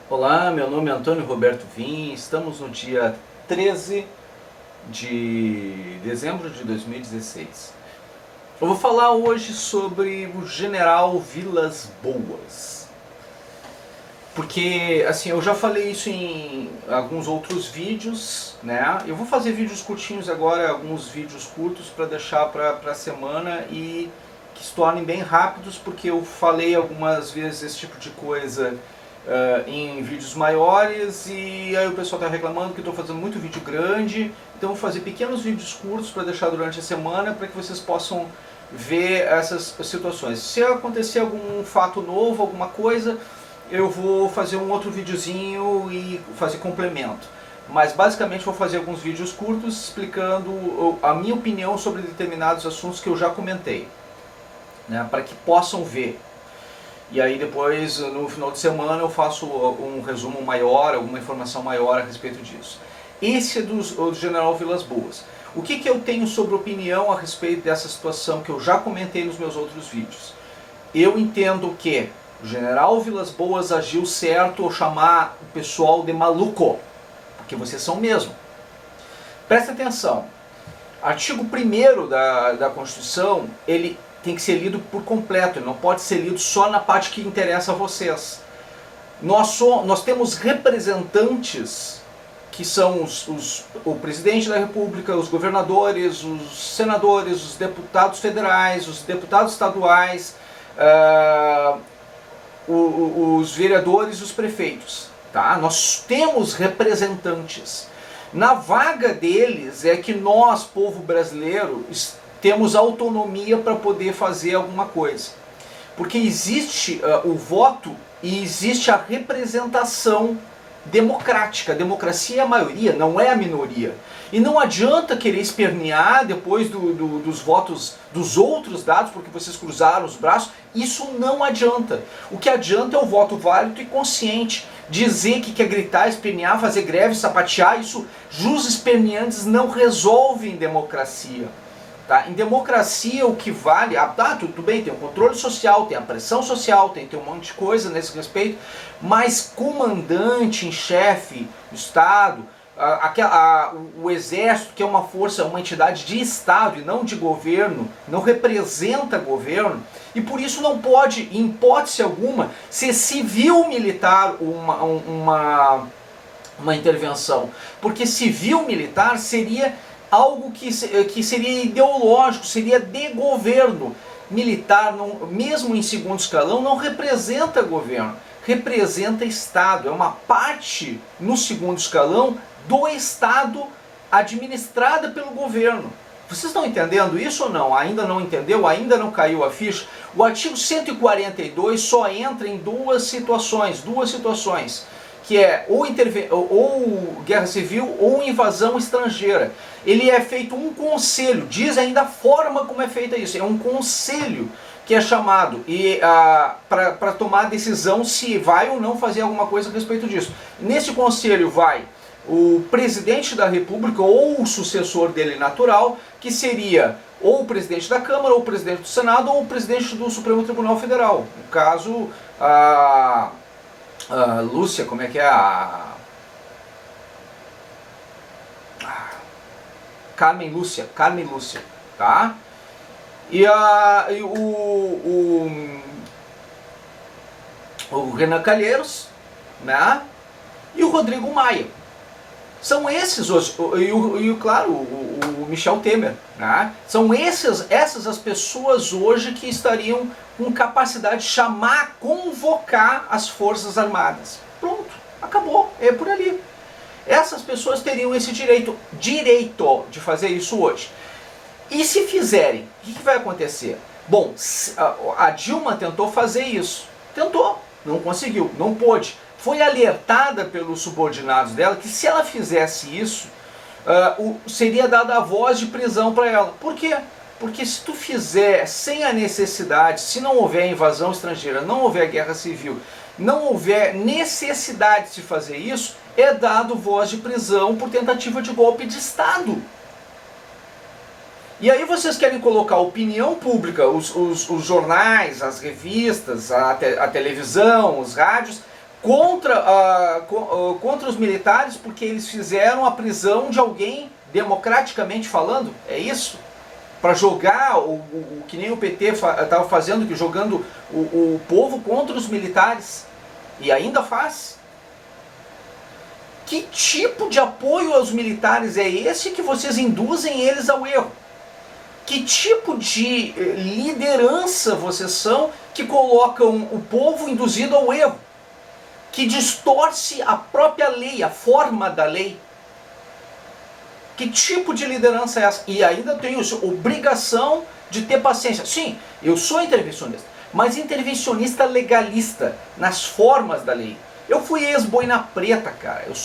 Olá, meu nome é Antônio Roberto Vim, estamos no dia 13 de dezembro de 2016. Eu vou falar hoje sobre o General Vilas Boas. Porque, assim, eu já falei isso em alguns outros vídeos, né? Eu vou fazer vídeos curtinhos agora, alguns vídeos curtos para deixar para a semana e que se tornem bem rápidos, porque eu falei algumas vezes esse tipo de coisa em vídeos maiores e aí o pessoal está reclamando que estou fazendo muito vídeo grande, então eu vou fazer pequenos vídeos curtos para deixar durante a semana para que vocês possam ver essas situações. Se acontecer algum fato novo, alguma coisa, eu vou fazer um outro videozinho e fazer complemento. Mas basicamente vou fazer alguns vídeos curtos explicando a minha opinião sobre determinados assuntos que eu já comentei, né, para que possam ver. E aí depois, no final de semana, eu faço um resumo maior, alguma informação maior a respeito disso. Esse é do General Vilas Boas. O que eu tenho sobre opinião a respeito dessa situação que eu já comentei nos meus outros vídeos? Eu entendo que o General Vilas Boas agiu certo ao chamar o pessoal de maluco, porque vocês são mesmo. Presta atenção. Artigo 1º da Constituição, ele tem que ser lido por completo, ele não pode ser lido só na parte que interessa a vocês. Nós temos representantes que são o presidente da República, os governadores, os senadores, os deputados federais, os deputados estaduais, os vereadores e os prefeitos. Tá? Nós temos representantes. Na vaga deles é que nós, povo brasileiro, temos autonomia para poder fazer alguma coisa. Porque existe o voto e existe a representação democrática. A democracia é a maioria, não é a minoria. E não adianta querer espernear depois dos votos dos outros dados, porque vocês cruzaram os braços. Isso não adianta. O que adianta é o voto válido e consciente. Dizer que quer gritar, espernear, fazer greve, sapatear, isso, jus esperneantes não resolvem democracia. Tá? Em democracia o que vale, tudo bem, tem o controle social, tem a pressão social, tem um monte de coisa nesse respeito, mas comandante em chefe do Estado, o Exército, que é uma força, uma entidade de Estado e não de governo, não representa governo, e por isso não pode, em hipótese alguma, ser civil-militar uma intervenção, porque civil-militar seria algo que seria ideológico, seria de governo. Militar, mesmo em segundo escalão, não representa governo, representa Estado. É uma parte, no segundo escalão, do Estado administrada pelo governo. Vocês estão entendendo isso ou não? Ainda não entendeu? Ainda não caiu a ficha? O artigo 142 só entra em duas situações, que é ou guerra civil ou invasão estrangeira. Ele é feito um conselho, diz ainda a forma como é feita isso, é um conselho que é chamado para tomar a decisão se vai ou não fazer alguma coisa a respeito disso. Nesse conselho vai o presidente da República ou o sucessor dele natural, que seria ou o presidente da Câmara, ou o presidente do Senado, ou o presidente do Supremo Tribunal Federal. No caso, Lúcia, como é que é Carmen Lúcia, tá? E o Renan Calheiros, né? E o Rodrigo Maia. São esses hoje, claro, o Michel Temer, né? São essas as pessoas hoje que estariam com capacidade de chamar, convocar as Forças Armadas. Pronto, acabou, é por ali. Essas pessoas teriam esse direito de fazer isso hoje. E se fizerem, o que vai acontecer? Bom, a Dilma tentou fazer isso. Tentou, não conseguiu, não pôde. Foi alertada pelos subordinados dela que se ela fizesse isso, seria dada a voz de prisão para ela. Por quê? Porque se tu fizer sem a necessidade, se não houver invasão estrangeira, não houver guerra civil, não houver necessidade de fazer isso, é dado voz de prisão por tentativa de golpe de Estado. E aí vocês querem colocar a opinião pública, os jornais, as revistas, a televisão, os rádios, contra os militares porque eles fizeram a prisão de alguém democraticamente falando? É isso? Para jogar o que nem o PT estava fazendo, jogando o povo contra os militares. E ainda faz. Que tipo de apoio aos militares é esse que vocês induzem eles ao erro? Que tipo de liderança vocês são que colocam o povo induzido ao erro? Que distorce a própria lei, a forma da lei? Que tipo de liderança é essa? E ainda tenho obrigação de ter paciência. Sim, eu sou intervencionista, mas intervencionista legalista, nas formas da lei. Eu fui ex-boina preta, cara. Eu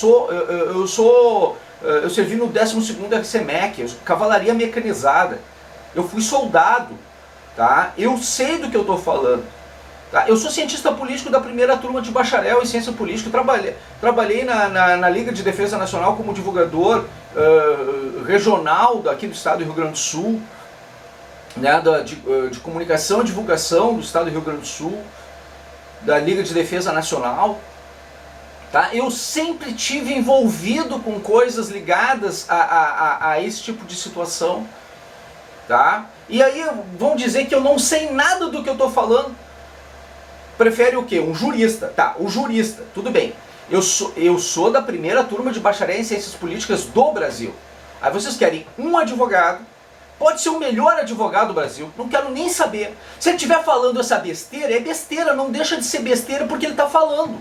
servi no 12º RCMEC, cavalaria mecanizada. Eu fui soldado, tá? Eu sei do que eu estou falando. Tá? Eu sou cientista político da primeira turma de bacharel em ciência política. Trabalhei na Liga de Defesa Nacional como divulgador regional aqui do estado do Rio Grande do Sul, né, de comunicação e divulgação do estado do Rio Grande do Sul, da Liga de Defesa Nacional. Tá? Eu sempre tive envolvido com coisas ligadas a esse tipo de situação. Tá? E aí vão dizer que eu não sei nada do que eu estou falando. Prefere o quê? Um jurista. Tá, o jurista, tudo bem. Eu sou da primeira turma de bacharel em ciências políticas do Brasil. Aí vocês querem um advogado, pode ser o melhor advogado do Brasil, não quero nem saber. Se ele estiver falando essa besteira, é besteira, não deixa de ser besteira porque ele está falando.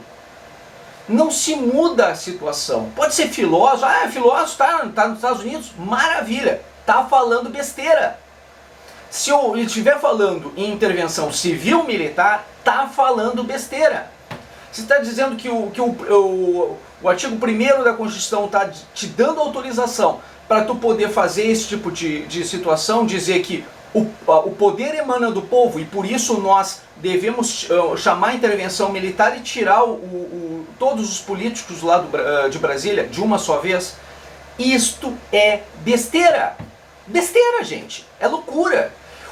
Não se muda a situação. Pode ser filósofo, filósofo tá nos Estados Unidos, maravilha, tá falando besteira. Se ele estiver falando em intervenção civil-militar, tá falando besteira. Você está dizendo que o artigo 1º da Constituição está te dando autorização para tu poder fazer esse tipo de situação, dizer que o poder emana do povo e por isso nós devemos chamar a intervenção militar e tirar todos os políticos lá de Brasília de uma só vez. Isto é besteira. Besteira, gente. É loucura.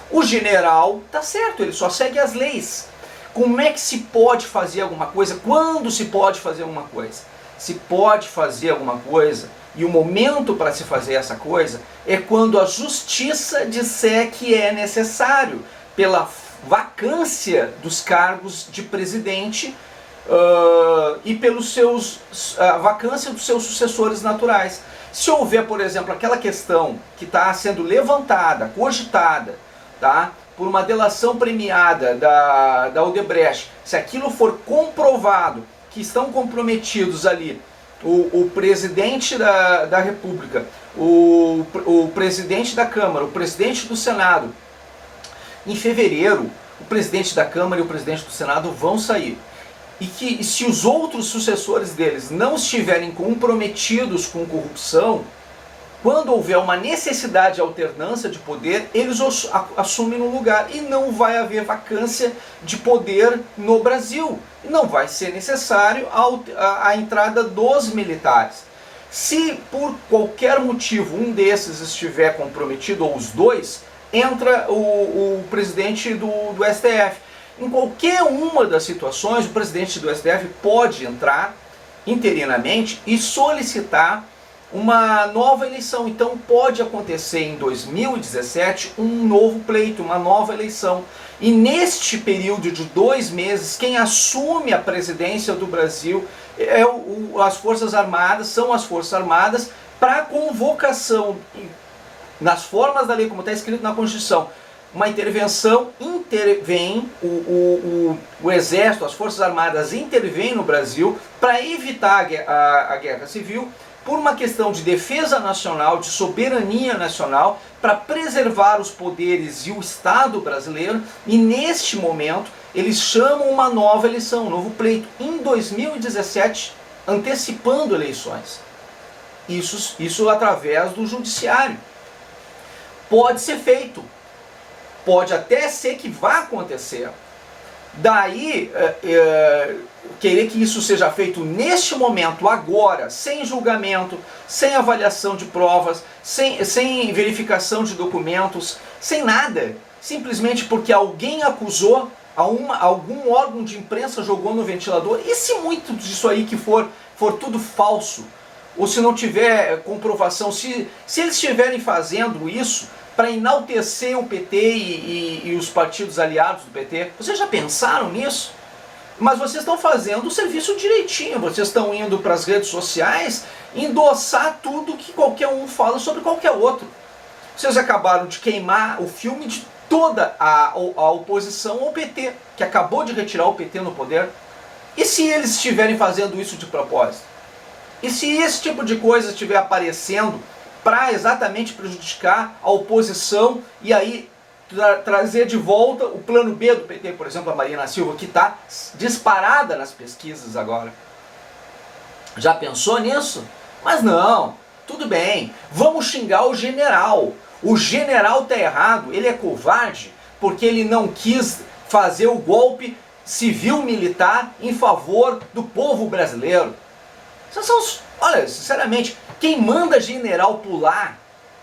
O general tá certo, ele só segue as leis. Como é que se pode fazer alguma coisa? Quando se pode fazer alguma coisa? Se pode fazer alguma coisa, e o momento para se fazer essa coisa é quando a justiça disser que é necessário, pela vacância dos cargos de presidente e a vacância dos seus sucessores naturais. Se houver, por exemplo, aquela questão que está sendo levantada, cogitada, tá, por uma delação premiada da Odebrecht, se aquilo for comprovado que estão comprometidos ali o presidente da República, o presidente da Câmara, o presidente do Senado, em fevereiro, o presidente da Câmara e o presidente do Senado vão sair. E que se os outros sucessores deles não estiverem comprometidos com corrupção, quando houver uma necessidade de alternância de poder, eles assumem no lugar e não vai haver vacância de poder no Brasil. Não vai ser necessário a entrada dos militares. Se por qualquer motivo um desses estiver comprometido, ou os dois, entra o presidente do STF. Em qualquer uma das situações, o presidente do STF pode entrar interinamente e solicitar uma nova eleição. Então pode acontecer em 2017 um novo pleito, uma nova eleição. E neste período de 2 meses, quem assume a presidência do Brasil as Forças Armadas, são as Forças Armadas, para convocação, nas formas da lei, como está escrito na Constituição. Uma intervenção intervém, o Exército, as Forças Armadas intervêm no Brasil para evitar a guerra civil, por uma questão de defesa nacional, de soberania nacional, para preservar os poderes e o Estado brasileiro, e neste momento eles chamam uma nova eleição, um novo pleito, em 2017, antecipando eleições. Isso através do judiciário. Pode ser feito. Pode até ser que vá acontecer. Daí, querer que isso seja feito neste momento, agora, sem julgamento, sem avaliação de provas, sem verificação de documentos, sem nada, simplesmente porque alguém acusou, algum órgão de imprensa jogou no ventilador, e se muito disso aí que for tudo falso, ou se não tiver comprovação, se eles estiverem fazendo isso para enaltecer o PT e os partidos aliados do PT, vocês já pensaram nisso? Mas vocês estão fazendo o serviço direitinho, vocês estão indo para as redes sociais endossar tudo que qualquer um fala sobre qualquer outro. Vocês acabaram de queimar o filme de toda a oposição ao PT, que acabou de retirar o PT no poder. E se eles estiverem fazendo isso de propósito? E se esse tipo de coisa estiver aparecendo para exatamente prejudicar a oposição e aí trazer de volta o plano B do PT, por exemplo, a Marina Silva, que está disparada nas pesquisas agora? Já pensou nisso? Mas não, tudo bem, vamos xingar o general. O general está errado, ele é covarde porque ele não quis fazer o golpe civil-militar em favor do povo brasileiro. Olha, sinceramente, quem manda general pular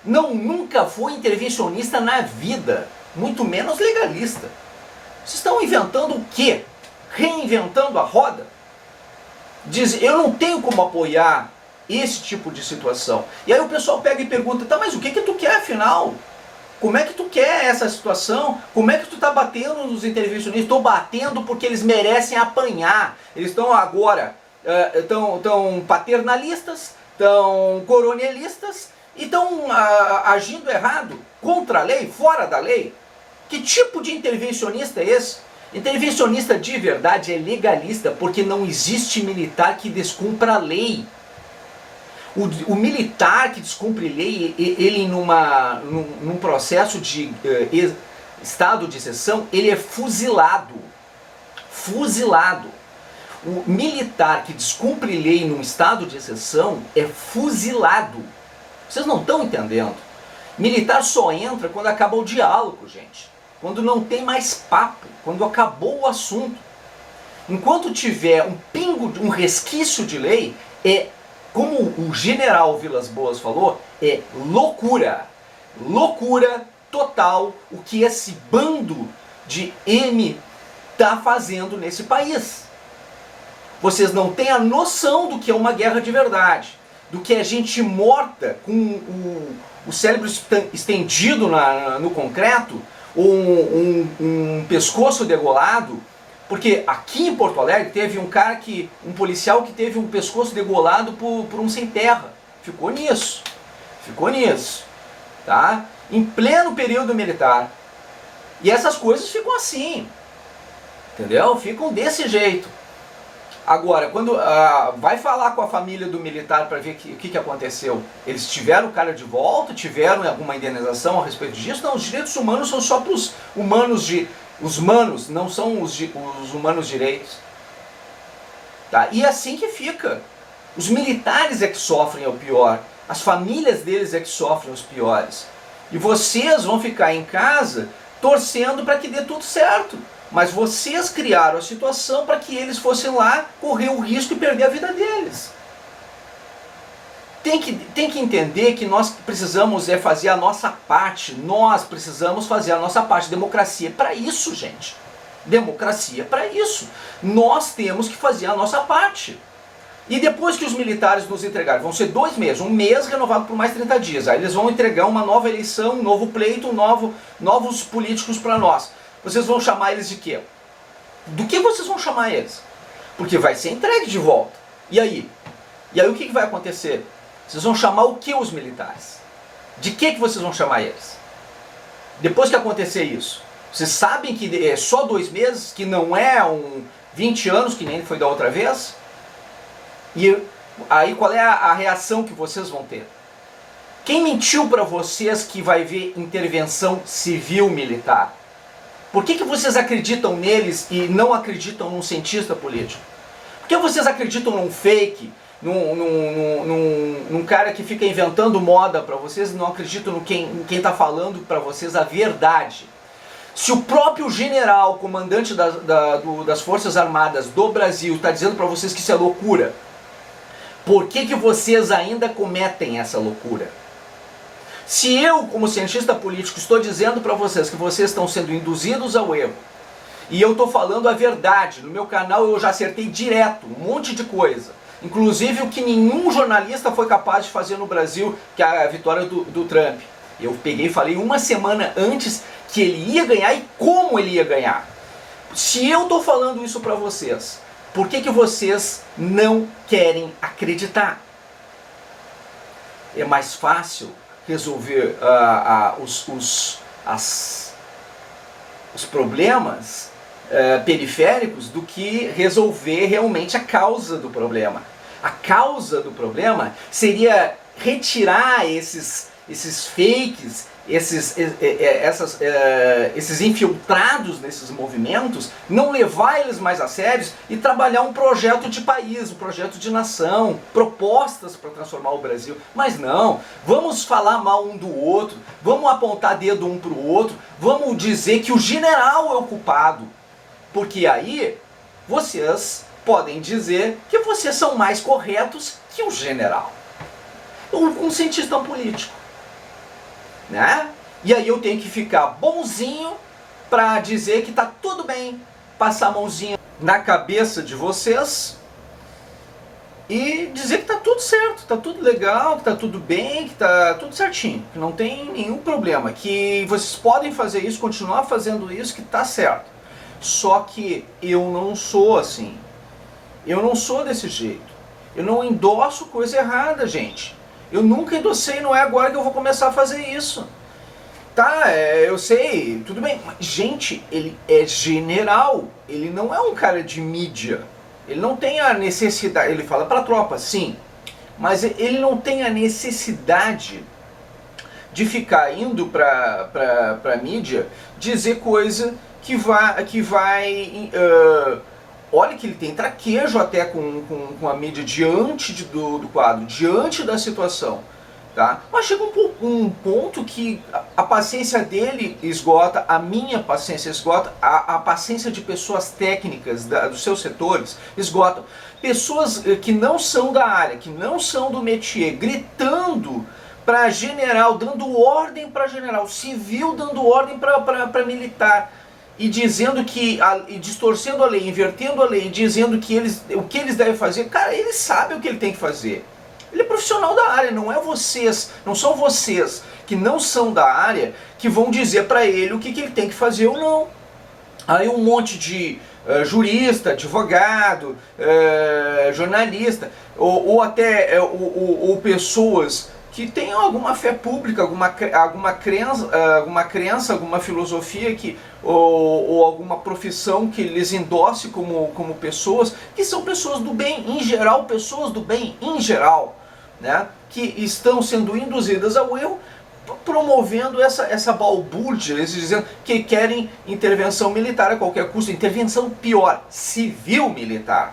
nunca foi intervencionista na vida, muito menos legalista. Vocês estão inventando o quê? Reinventando a roda? Eu não tenho como apoiar esse tipo de situação. E aí o pessoal pega e pergunta, tá, mas o que tu quer afinal? Como é que tu quer essa situação? Como é que tu tá batendo nos intervencionistas? Estou batendo porque eles merecem apanhar. Eles estão agora, estão paternalistas, estão coronelistas e estão agindo errado, contra a lei, fora da lei. Que tipo de intervencionista é esse? Intervencionista de verdade é legalista, porque não existe militar que descumpra a lei. O militar que descumpre lei, ele num processo de estado de exceção, ele é fuzilado. Fuzilado. O militar que descumpre lei num estado de exceção é fuzilado. Vocês não estão entendendo. Militar só entra quando acaba o diálogo, gente. Quando não tem mais papo, quando acabou o assunto. Enquanto tiver um pingo, um resquício de lei, como o general Vilas Boas falou, é loucura. Loucura total o que esse bando de M está fazendo nesse país. Vocês não têm a noção do que é uma guerra de verdade. Do que é gente morta com o cérebro estendido no concreto, ou um pescoço degolado. Porque aqui em Porto Alegre teve um policial que teve um pescoço degolado por um sem terra. Ficou nisso. Tá? Em pleno período militar. E essas coisas ficam assim. Entendeu? Ficam desse jeito. Agora, quando vai falar com a família do militar para ver o que aconteceu, eles tiveram o cara de volta, tiveram alguma indenização a respeito disso? Não, os direitos humanos são só para os humanos os humanos, não são os humanos direitos. Tá? E é assim que fica. Os militares é que sofrem o pior. As famílias deles é que sofrem os piores. E vocês vão ficar em casa torcendo para que dê tudo certo. Mas vocês criaram a situação para que eles fossem lá correr o risco e perder a vida deles. Tem que entender que nós precisamos fazer a nossa parte. Nós precisamos fazer a nossa parte. Democracia é para isso, gente. Democracia é para isso. Nós temos que fazer a nossa parte. E depois que os militares nos entregarem, vão ser 2 meses, um mês renovado por mais 30 dias. Aí eles vão entregar uma nova eleição, um novo pleito, novos políticos para nós. Vocês vão chamar eles de quê? Do que vocês vão chamar eles? Porque vai ser entregue de volta. E aí? E aí o que vai acontecer? Vocês vão chamar o que os militares? De que vocês vão chamar eles? Depois que acontecer isso, vocês sabem que é só 2 meses, que não é 20 anos, que nem foi da outra vez? E aí qual é a reação que vocês vão ter? Quem mentiu para vocês que vai haver intervenção civil-militar? Por que vocês acreditam neles e não acreditam num cientista político? Por que vocês acreditam num fake, num cara que fica inventando moda para vocês e não acreditam em quem está falando para vocês a verdade? Se o próprio general, comandante das Forças Armadas do Brasil está dizendo para vocês que isso é loucura, por que vocês ainda cometem essa loucura? Se eu, como cientista político, estou dizendo para vocês que vocês estão sendo induzidos ao erro E eu tô falando a verdade. No meu canal eu já acertei direto um monte de coisa. Inclusive o que nenhum jornalista foi capaz de fazer no Brasil, que é a vitória do Trump. Eu peguei e falei uma semana antes que ele ia ganhar e como ele ia ganhar. Se eu tô falando isso pra vocês, por que vocês não querem acreditar? É mais fácil resolver os problemas periféricos do que resolver realmente a causa do problema. A causa do problema seria retirar esses fakes, esses infiltrados nesses movimentos, não levar eles mais a sério e trabalhar um projeto de país, um projeto de nação, propostas para transformar o Brasil. Mas não, vamos falar mal um do outro, vamos apontar dedo um para o outro, vamos dizer que o general é o culpado, porque aí vocês podem dizer que vocês são mais corretos que o general, um cientista político. Né? E aí eu tenho que ficar bonzinho para dizer que tá tudo bem, passar a mãozinha na cabeça de vocês e dizer que tá tudo certo, tá tudo legal, que tá tudo bem, que tá tudo certinho, que não tem nenhum problema, que vocês podem fazer isso, continuar fazendo isso, que tá certo. Só que eu não sou assim. Eu não sou desse jeito. Eu não endosso coisa errada, gente. Eu nunca endossei, não é agora que eu vou começar a fazer isso. Tá, eu sei, tudo bem. Mas, gente, ele é general. Ele não é um cara de mídia. Ele não tem a necessidade... Ele fala pra tropa, sim. Mas ele não tem a necessidade de ficar indo pra mídia dizer coisa que vai olha que ele tem traquejo até com a mídia diante do quadro, diante da situação, tá? Mas chega um ponto que a paciência dele esgota, a minha paciência esgota, a paciência de pessoas técnicas dos seus setores esgotam. Pessoas que não são da área, que não são do métier, gritando para general, dando ordem para general, civil dando ordem para militar, e dizendo que, e distorcendo a lei, invertendo a lei, dizendo que o que eles devem fazer. Cara, ele sabe o que ele tem que fazer. Ele é profissional da área, não é vocês, não são vocês que não são da área que vão dizer para ele o que ele tem que fazer ou não. Aí um monte de jurista, advogado, jornalista, ou até pessoas que tenham alguma fé pública, alguma crença, alguma filosofia ou alguma profissão que lhes endosse como pessoas, que são pessoas do bem, em geral, pessoas do bem, em geral, né, que estão sendo induzidas ao erro, promovendo essa balbúrdia, eles dizendo que querem intervenção militar a qualquer custo, intervenção pior, civil-militar.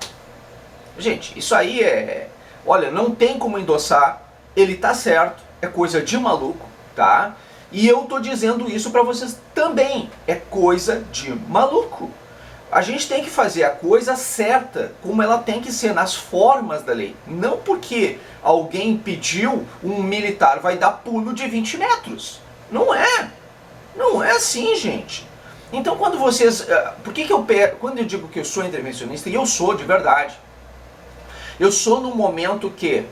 Gente, isso aí olha, não tem como endossar. Ele tá certo, é coisa de maluco, tá? E eu tô dizendo isso pra vocês também, é coisa de maluco. A gente tem que fazer a coisa certa, como ela tem que ser, nas formas da lei. Não porque alguém pediu, um militar vai dar pulo de 20 metros. Não é. Não é assim, gente. Então quando vocês... quando eu digo que eu sou intervencionista, e eu sou de verdade, eu sou no momento que,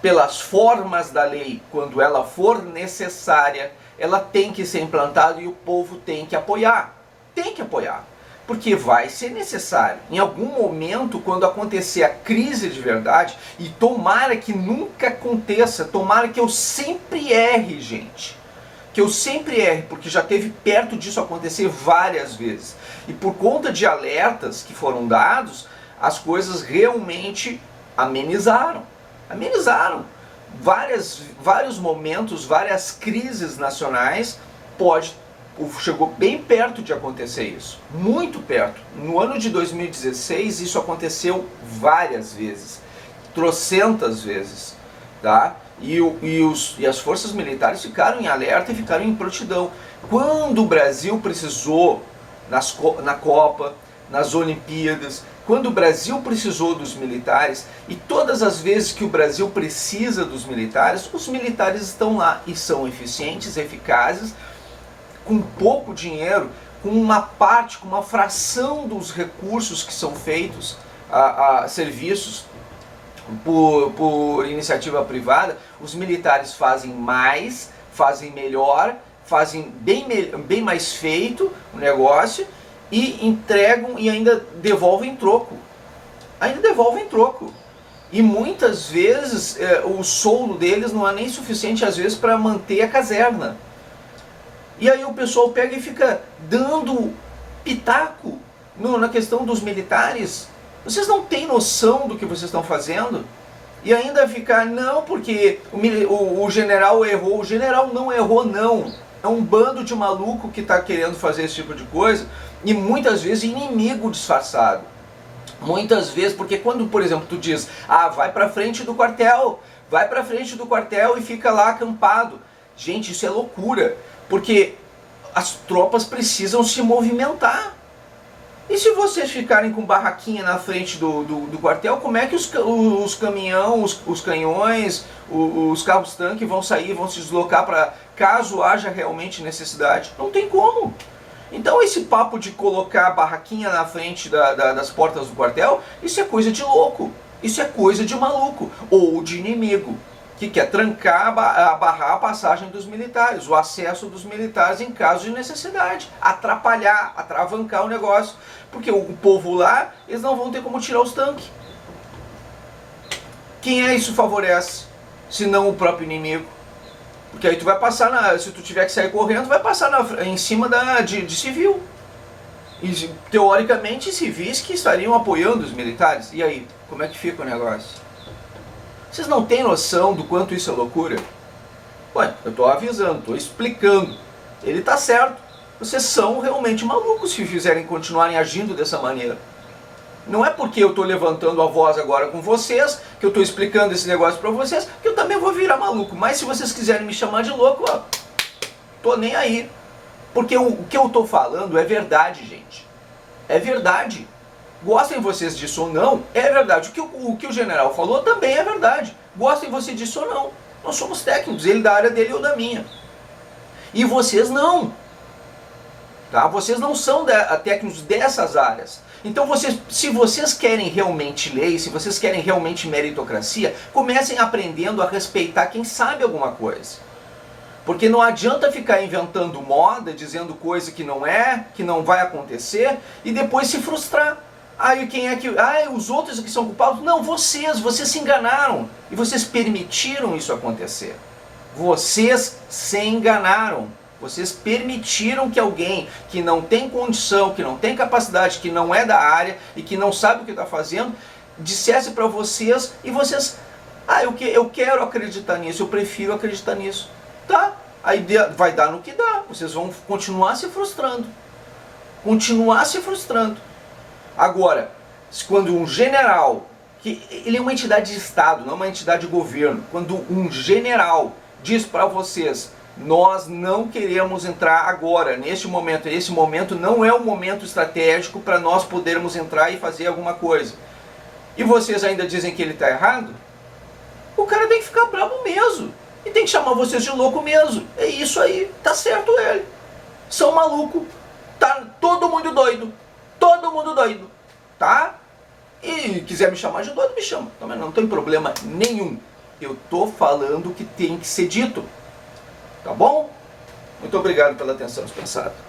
pelas formas da lei, quando ela for necessária, ela tem que ser implantada e o povo tem que apoiar. Tem que apoiar. Porque vai ser necessário. Em algum momento, quando acontecer a crise de verdade, e tomara que nunca aconteça, tomara que eu sempre erre, gente. Que eu sempre erre, porque já teve perto disso acontecer várias vezes. E por conta de alertas que foram dados, as coisas realmente amenizaram. Amenizaram. Vários momentos, várias crises nacionais, chegou bem perto de acontecer isso. Muito perto. No ano de 2016 isso aconteceu várias vezes. Trocentas vezes. Tá? E as forças militares ficaram em alerta e ficaram em prontidão. Quando o Brasil precisou, na Copa, nas Olimpíadas, quando o Brasil precisou dos militares, e todas as vezes que o Brasil precisa dos militares, os militares estão lá e são eficientes, eficazes, com pouco dinheiro, com uma parte, com uma fração dos recursos que são feitos a serviços por iniciativa privada, os militares fazem mais, fazem melhor, fazem bem mais feito o negócio e entregam e ainda devolvem troco. E muitas vezes o soldo deles não é nem suficiente às vezes para manter a caserna. E aí o pessoal pega e fica dando pitaco na questão dos militares. Vocês não têm noção do que vocês estão fazendo? E ainda ficar, não, porque o general errou. O general não errou, não. É um bando de maluco que está querendo fazer esse tipo de coisa. E muitas vezes inimigo disfarçado. Muitas vezes, porque quando, por exemplo, tu diz, vai pra frente do quartel, vai pra frente do quartel e fica lá acampado. Gente, isso é loucura, porque as tropas precisam se movimentar. E se vocês ficarem com barraquinha na frente do quartel, como é que os caminhões, os canhões, os carros-tanque vão sair, vão se deslocar para caso haja realmente necessidade? Não tem como. Então esse papo de colocar a barraquinha na frente das portas do quartel, isso é coisa de louco, isso é coisa de maluco, ou de inimigo, que quer trancar, barrar a passagem dos militares, o acesso dos militares em caso de necessidade, atrapalhar, atravancar o negócio, porque o povo lá, eles não vão ter como tirar os tanques. Quem é isso favorece, se não o próprio inimigo? Porque aí tu vai passar, se tu tiver que sair correndo, vai passar em cima de civil. E teoricamente civis que estariam apoiando os militares. E aí, como é que fica o negócio? Vocês não têm noção do quanto isso é loucura? Ué, eu estou avisando, estou explicando. Ele está certo. Vocês são realmente malucos se continuarem agindo dessa maneira. Não é porque eu estou levantando a voz agora com vocês, que eu estou explicando esse negócio para vocês, que eu também vou virar maluco. Mas se vocês quiserem me chamar de louco, tô nem aí. Porque o que eu estou falando é verdade, gente. É verdade. Gostem vocês disso ou não, é verdade. O que o general falou também é verdade. Gostem vocês disso ou não. Nós somos técnicos, ele da área dele ou da minha. E vocês não. Tá? Vocês não são técnicos dessas áreas. Então, se vocês querem realmente lei, se vocês querem realmente meritocracia, comecem aprendendo a respeitar quem sabe alguma coisa. Porque não adianta ficar inventando moda, dizendo coisa que não vai acontecer, e depois se frustrar. Quem é que... os outros que são culpados? Não, vocês se enganaram. E vocês permitiram isso acontecer. Vocês se enganaram. Vocês permitiram que alguém que não tem condição, que não tem capacidade, que não é da área e que não sabe o que está fazendo, dissesse para vocês e vocês, eu quero acreditar nisso, eu prefiro acreditar nisso. Tá, aí vai dar no que dá, vocês vão continuar se frustrando. Continuar se frustrando. Agora, quando um general, que ele é uma entidade de Estado, não uma entidade de governo, quando um general diz para vocês, nós não queremos entrar agora, neste momento. Esse momento não é o momento estratégico para nós podermos entrar e fazer alguma coisa. E vocês ainda dizem que ele está errado? O cara tem que ficar bravo mesmo. E tem que chamar vocês de louco mesmo. É isso aí, tá certo ele. São maluco. Tá todo mundo doido. Todo mundo doido. Tá? E quiser me chamar de doido, me chama. Não tem problema nenhum. Eu tô falando o que tem que ser dito. Tá bom? Muito obrigado pela atenção dispensada.